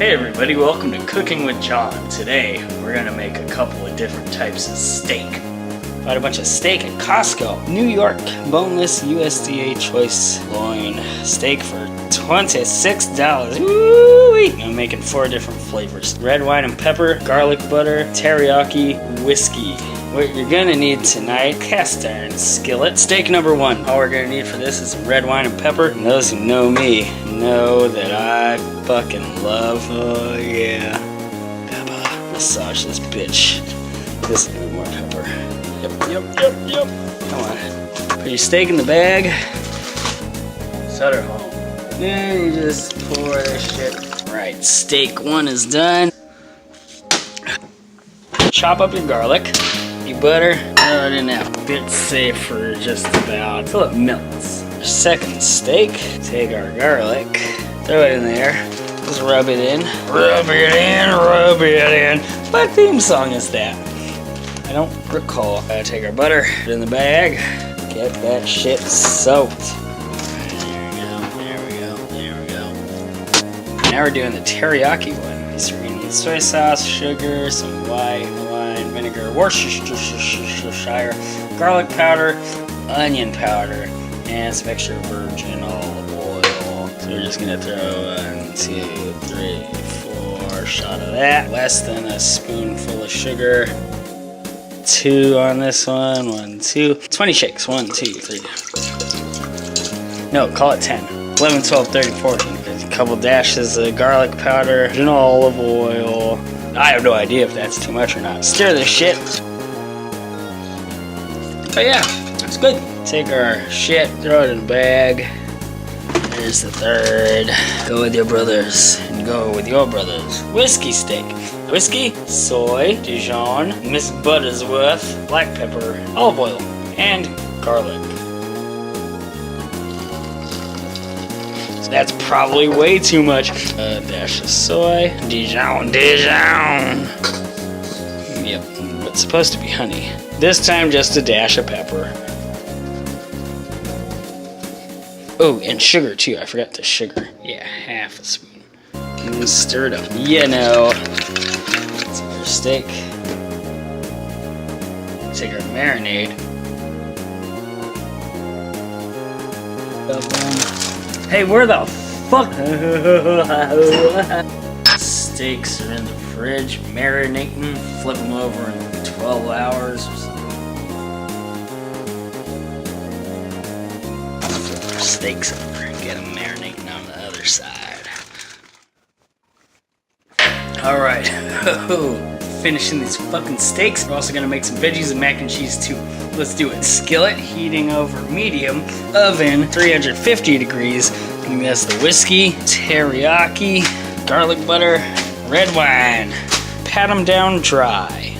Hey everybody, welcome to Cooking with John. Today, we're gonna make a couple of different types of steak. Bought a bunch of steak at Costco. New York boneless USDA choice loin steak for $26. Woo-wee! I'm making 4 different flavors. Red wine and pepper, garlic butter, teriyaki, whiskey. What you're gonna need tonight, cast iron skillet. Steak number 1. All we're gonna need for this is red wine and pepper. And those who know me know that I fucking love, oh yeah, pepper. Massage this bitch. This is more pepper. Yep. Come on. Put your steak in the bag. Set her home. Then you just pour this shit. Right, steak 1 is done. Chop up your garlic. Your butter, throw it in there. Bit safe for just about till it melts. Our second steak, take our garlic, throw it in there, just rub it in. Rub it in. What theme song is that? I don't recall. Take our butter, put it in the bag, get that shit soaked. There we go. Now we're doing the teriyaki one. So we're gonna need soy sauce, sugar, some white wine, vinegar, Worcestershire, garlic powder, onion powder, and some extra virgin olive oil. So we're just gonna throw 1, 2, 3, 4 shot of that. Less than a spoonful of sugar. 2 on this one. 1, 2. 20 shakes. 1, 2, 3. No, call it 10. 11, 12, 13, 14. A couple dashes of garlic powder and olive oil. I have no idea if that's too much or not. Stir this shit. But yeah, that's good. Take our shit, throw it in a bag. There's the third. Go with your brothers. And go with your brothers. Whiskey steak. Whiskey, soy, Dijon, Miss Buttersworth, black pepper, olive oil, and garlic. So that's probably way too much. A dash of soy, Dijon. Yep, it's supposed to be honey. This time just a dash of pepper. Oh, and sugar too. I forgot the sugar. Yeah, half a spoon. And stir it up. You know. Take our steak. Take our marinade. Hey, where the fuck? Steaks are in the fridge, marinating. Flip them over in 12 hours or something. Flip our steaks over and get them marinating on the other side. Alright, finishing these fucking steaks. We're also gonna make some veggies and mac and cheese too. Let's do it. Skillet heating over medium. Oven 350 degrees. And that's the whiskey, teriyaki, garlic butter, red wine. Pat them down dry.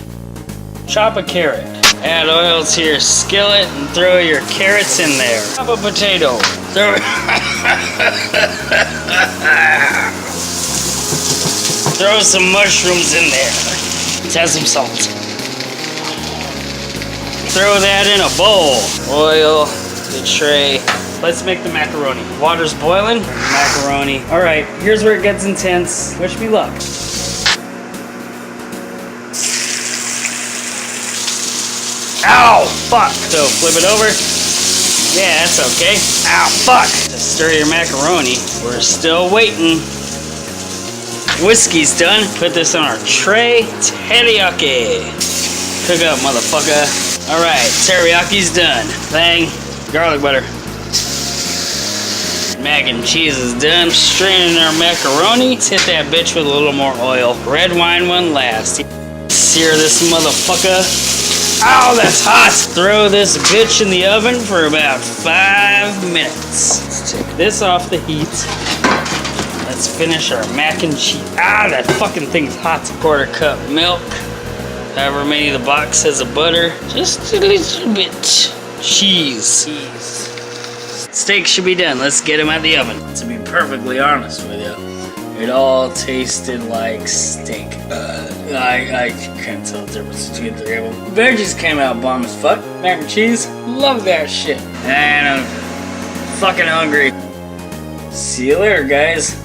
Chop a carrot. Add oil to your skillet and throw your carrots in there. Chop a potato. Throw Throw some mushrooms in there. Let's add some salt. Throw that in a bowl. Oil, the tray. Let's make the macaroni. Water's boiling. Macaroni. Alright, here's where it gets intense. Wish me luck. Ow! Fuck! So flip it over. Yeah, that's okay. Ow! Fuck! Just stir your macaroni. We're still waiting. Whiskey's done. Put this on our tray. Teriyaki. Cook up, motherfucker. Alright, teriyaki's done. Bang. Garlic butter. Mac and cheese is done. Straining our macaroni. Let's hit that bitch with a little more oil. Red wine one last. Sear this motherfucker. Ow, that's hot! Throw this bitch in the oven for about 5 minutes. Let's take this off the heat. Let's finish our mac and cheese. Ah, that fucking thing's hot. 1/4 cup milk. However many the box says of butter. Just a little bit. Cheese. Steak should be done. Let's get them out of the oven. To be perfectly honest with you, it all tasted like steak. I can't tell the difference between the 3 of them. Veggies came out bomb as fuck. Mac and cheese, love that shit. And I'm fucking hungry. See you later, guys.